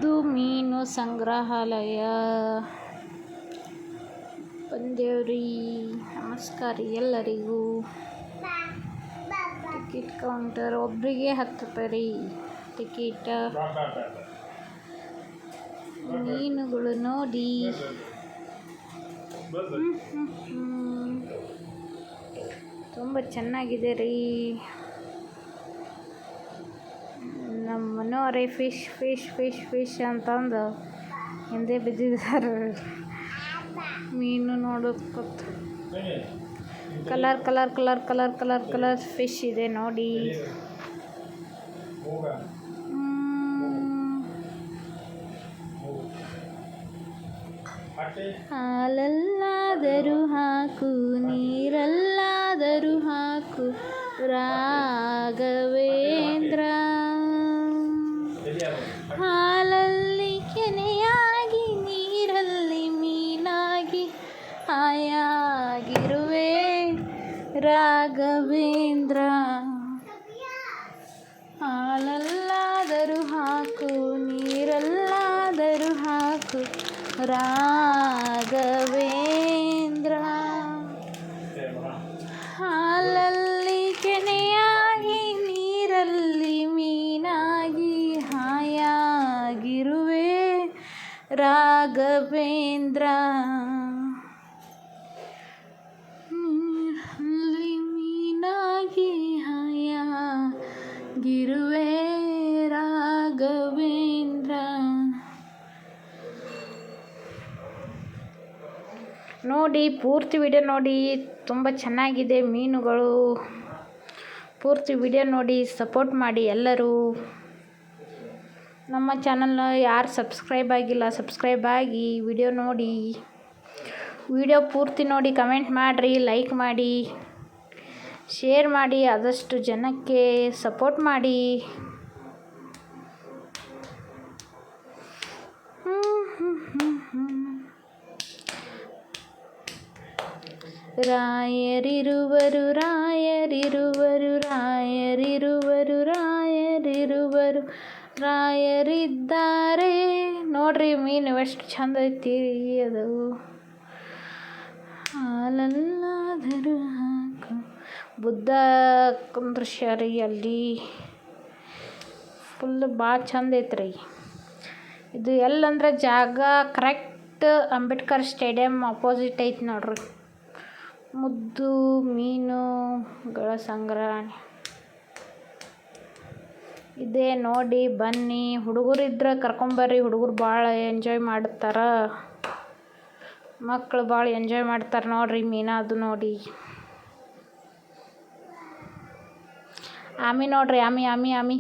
ಮುದ್ದು ಮೀನು ಸಂಗ್ರಹಾಲಯ ಬಂದೇವ್ರಿ. ನಮಸ್ಕಾರ ಎಲ್ಲರಿಗೂ. ಟಿಕೆಟ್ ಕೌಂಟರ್ ಒಬ್ಬರಿಗೆ 10 ರೂಪಾಯಿ ರೀ ಟಿಕೆಟ್. ಮೀನುಗಳು ನೋಡಿ. ತುಂಬ ಚೆನ್ನಾಗಿದೆ ರೀ. ನಮ್ಮ ಮನೆಯವರೇ ಫಿಶ್ ಫಿಶ್ ಫಿಶ್ ಫಿಶ್ ಅಂತಂದು ಹಿಂದೆ ಬಿದ್ದಿದ್ದಾರೆ. ಮೀನು ನೋಡೋದಕ್ಕೊತ್ತು. Colour colour colour colour colour colour fish ಇದೆ ನೋಡಿ. ಹಾಲಲ್ಲಾದರೂ ಹಾಕು, ನೀರಲ್ಲಾದರೂ ಹಾಕು ರಾಘವೇಂದ್ರ. ಹಾಲಲ್ಲಿ ಕೆನೆಯಾಗಿ, ನೀರಲ್ಲಿ ಮೀನಾಗಿ ಹಾಯಾಗಿರುವೆ ರಾಘವೇಂದ್ರ. ಹಾಲಲ್ಲಾದರೂ ಹಾಕು, ನೀರಲ್ಲಾದರೂ ಹಾಕು ರಾಘವೇಂದ್ರ. ಹಾಲಲ್ಲಿ ಕೆನೆಯಾಗಿ, ನೀರಲ್ಲಿ ಮೀನಾಗಿ ಹಾಯಾಗಿರುವೆ ರಾಘವೇಂದ್ರ. ನೀರಲ್ಲಿ ಮೀನಾಗಿ ಹಾಯಾಗಿರುವೆ ರಾಘವೇಂದ್ರ. ನೋಡಿ, ಪೂರ್ತಿ ವಿಡಿಯೋ ನೋಡಿ. ತುಂಬ ಚೆನ್ನಾಗಿದೆ ಮೀನುಗಳು. ಪೂರ್ತಿ ವಿಡಿಯೋ ನೋಡಿ, ಸಪೋರ್ಟ್ ಮಾಡಿ ಎಲ್ಲರೂ. ನಮ್ಮ ಚಾನಲ್ನ ಯಾರು ಸಬ್ಸ್ಕ್ರೈಬ್ ಆಗಿಲ್ಲ ಸಬ್ಸ್ಕ್ರೈಬ್ ಆಗಿ ವಿಡಿಯೋ ನೋಡಿ. ವಿಡಿಯೋ ಪೂರ್ತಿ ನೋಡಿ, ಕಮೆಂಟ್ ಮಾಡಿರಿ, ಲೈಕ್ ಮಾಡಿ, ಶೇರ್ ಮಾಡಿ, ಆದಷ್ಟು ಜನಕ್ಕೆ ಸಪೋರ್ಟ್ ಮಾಡಿ. ರಾಯರಿರುವರು ರಾಯರಿರುವರು ರಾಯರಿರುವರು ರಾಯರಿರುವರು ರಾಯರಿದ್ದಾರೆ. ನೋಡ್ರಿ ಮೀನು ಎಷ್ಟು ಚಂದ ಐತಿ ಅದು. ಹಾಲಲ್ಲಾದರೂ ಹಾಕು. ಬುದ್ಧ ದೃಶ್ಯ ರೀ ಅಲ್ಲಿ. ಫುಲ್ ಭಾಳ ಚಂದ ಐತ್ರಿ ಇದು. ಎಲ್ಲಂದ್ರೆ ಜಾಗ ಕರೆಕ್ಟ್ ಅಂಬೇಡ್ಕರ್ ಸ್ಟೇಡಿಯಂ ಅಪೋಸಿಟ್ ಐತಿ ನೋಡ್ರಿ. ಮುದ್ದು ಮೀನುಗಳ ಸಂಗ್ರಹಣೆ ಇದೆ ನೋಡಿ. ಬನ್ನಿ, ಹುಡುಗರು ಇದ್ರೆ ಕರ್ಕೊಂಬರ್ರಿ. ಹುಡುಗರು ಭಾಳ ಎಂಜಾಯ್ ಮಾಡ್ತಾರೆ, ಮಕ್ಕಳು ಭಾಳ ಎಂಜಾಯ್ ಮಾಡ್ತಾರೆ ನೋಡ್ರಿ. ಮೀನದು ನೋಡಿ. ಆಮಿ ನೋಡ್ರಿ, ಆಮಿ ಆಮಿ ಆಮಿ.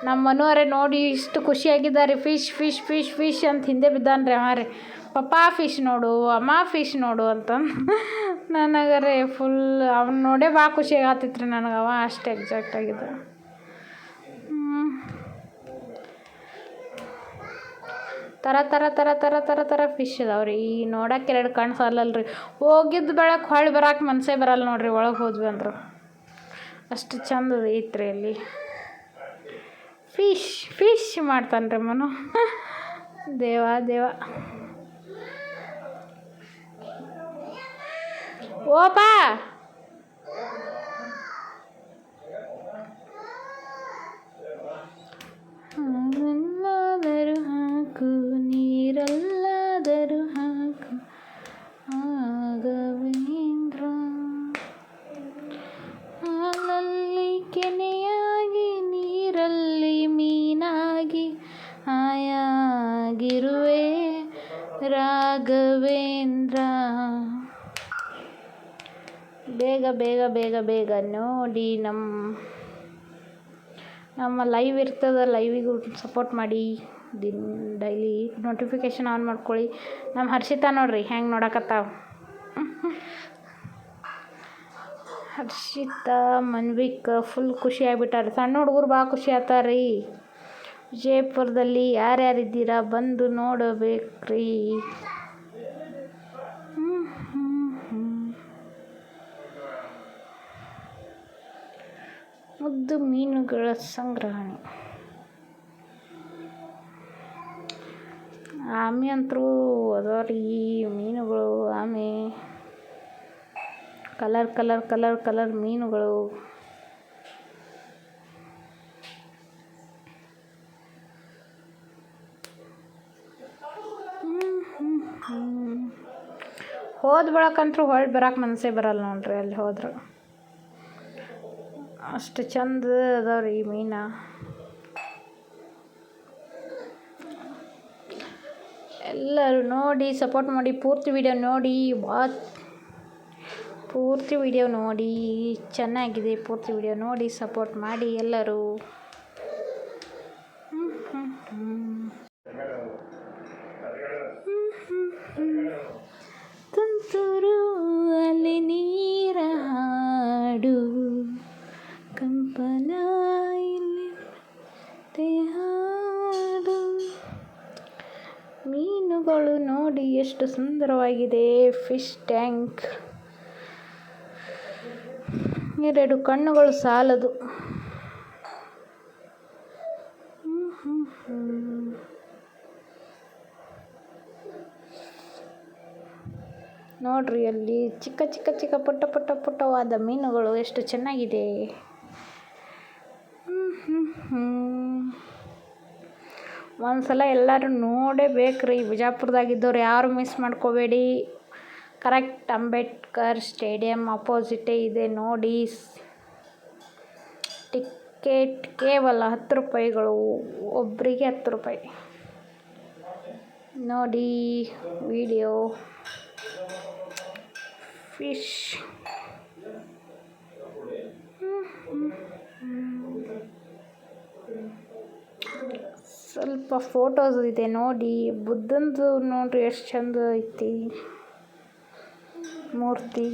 ನಮ್ಮ ಮನೆಯವರೇ ನೋಡಿ ಇಷ್ಟು ಖುಷಿಯಾಗಿದ್ದಾರೆ. ಫಿಶ್ ಫಿಶ್ ಫಿಶ್ ಫಿಶ್ ಅಂತ ಹಿಂದೆ ಬಿದ್ದಾನ್ರಿ ಅವ ರೀ. ಪಪ್ಪಾ ಫಿಶ್ ನೋಡು, ಅಮ್ಮ ಫಿಶ್ ನೋಡು ಅಂತಂದು ನನಗರೆ ಫುಲ್ ಅವ್ನು ನೋಡೇ ಭಾಳ ಖುಷಿಯಾಗಿ ಆತಿತ್ತು ರೀ ನನಗೆ. ಅವ ಅಷ್ಟು ಎಕ್ಸಾಕ್ಟ್ ಆಗಿದೆ. ಥರ ಥರ ಥರ ಥರ ಥರ ಥರ ಫಿಶ್ ಇದಾವೆ ರೀ. ನೋಡೋಕೆ 2 ಕಣ್ಣು ಸಾಲಲ್ಲ ರೀ. ಹೋಗಿದ್ದು ಬೆಳಗ್ಗೆ ಹೊಳ್ಳಿ ಬರೋಕೆ ಮನಸ್ಸೇ ಬರಲ್ಲ ನೋಡ್ರಿ. ಒಳಗೆ ಹೋದ್ವಿ ಅಂದ್ರೆ ಅಷ್ಟು ಚಂದ ಐತ್ರಿ ಅಲ್ಲಿ. ಫಿಶ್ ಫಿಶ್ ಮಾಡ್ತಾನೆ ರೀ ಮನು. ದೇವ ದೇವ. ಓಪಾ ಹಾಲಲ್ಲಾದರೂ ಹಾಕು, ನೀರಲ್ಲಾದರೂ ಹಾಕು ರಾಘವೇಂದ್ರ. ಹಾಲಲ್ಲಿ ಕೆನೆಯಾಗಿ, ನೀರಲ್ಲಿ ಮೀನಾಗಿ ಹಾಯಾಗಿರುವೆ ರಾಘವೇಂದ್ರ. ಬೇಗ ಬೇಗ ಬೇಗ ಬೇಗ ನೋಡಿ. ನಮ್ಮ ಲೈವ್ ಇರ್ತದೆ, ಲೈವಿಗೂ ಸಪೋರ್ಟ್ ಮಾಡಿ. ಡೈಲಿ ನೋಟಿಫಿಕೇಷನ್ ಆನ್ ಮಾಡ್ಕೊಳ್ಳಿ. ನಮ್ಮ ಹರ್ಷಿತಾ ನೋಡ್ರಿ ಹೆಂಗೆ ನೋಡಕತ್ತಾವ. ಹರ್ಷಿತಾ ಮನ್ವಿಕ್ ಫುಲ್ ಖುಷಿ ಆಗ್ಬಿಟ್ಟಾರೆ. ಸಣ್ಣ ಹುಡುಗರು ಭಾಳ ಖುಷಿ ಆಗ್ತಾರೆ. ವಿಜಯಪುರದಲ್ಲಿ ಯಾರ್ಯಾರಿದ್ದೀರಾ ಬಂದು ನೋಡಬೇಕ್ರಿ. ಮುದ್ದು ಮೀನುಗಳ ಸಂಗ್ರಹಣೆ. ಆಮೆ ಅಂತೂ ಅದಾವ್ರಿ ಮೀನುಗಳು. ಆಮೆ ಕಲರ್ ಕಲರ್ ಕಲರ್ ಕಲರ್ ಮೀನುಗಳು. ಹೋದ ಬಳಕಂತೂ ಹೊಳ್ಳಿ ಬರಕ್ಕೆ ಮನಸ್ಸೇ ಬರಲ್ಲ ನೋಡ್ರಿ. ಅಲ್ಲಿ ಹೋದ್ರೆ ಅಷ್ಟು ಚಂದ ಅದಾವ್ರಿ ಮೀನು. ಎಲ್ಲರೂ ನೋಡಿ ಸಪೋರ್ಟ್ ಮಾಡಿ. ಪೂರ್ತಿ ವಿಡಿಯೋ ನೋಡಿ. ಪೂರ್ತಿ ವಿಡಿಯೋ ನೋಡಿ, ಚೆನ್ನಾಗಿದೆ. ಪೂರ್ತಿ ವಿಡಿಯೋ ನೋಡಿ ಸಪೋರ್ಟ್ ಮಾಡಿ ಎಲ್ಲರೂ. ತುಂತುರು ಅಲ್ಲಿ ನೀರ ಹಾಡು, ಕಂಪನ ಇಲ್ಲಿ ಹಾಡು. ಮೀನುಗಳು ನೋಡಿ ಎಷ್ಟು ಸುಂದರವಾಗಿದೆ. Fish tank. 2 ಕಣ್ಣುಗಳು ಸಾಲದು. ನೋಡ್ರಿ ಅಲ್ಲಿ ಚಿಕ್ಕ ಚಿಕ್ಕ ಚಿಕ್ಕ ಪುಟ್ಟ ಪುಟ್ಟ ಪುಟ್ಟವಾದ ಮೀನುಗಳು ಎಷ್ಟು ಚೆನ್ನಾಗಿದೆ. ಒಂದ್ಸಲ ಎಲ್ಲರೂ ನೋಡೇಬೇಕ್ರಿ. ಬಿಜಾಪುರದಾಗಿದ್ದವ್ರು ಯಾರು ಮಿಸ್ ಮಾಡ್ಕೋಬೇಡಿ. ಕರೆಕ್ಟ್ ಅಂಬೇಡ್ಕರ್ ಸ್ಟೇಡಿಯಂ ಅಪೋಸಿಟೇ ಇದೆ ನೋಡಿ. ಟಿಕೆಟ್ ಕೇವಲ 10 ರೂಪಾಯಿಗಳು, ಒಬ್ಬರಿಗೆ 10 ರೂಪಾಯಿ. ನೋಡಿ ವಿಡಿಯೋ. ಫಿಶ್ ಸ್ವಲ್ಪ ಫೋಟೋಸ್ ಇದೆ ನೋಡಿ. ಬುದ್ಧಂದು ನೋಡ್ರಿ ಎಷ್ಟು ಚಂದ ಐತಿ ಮೂರ್ತಿ.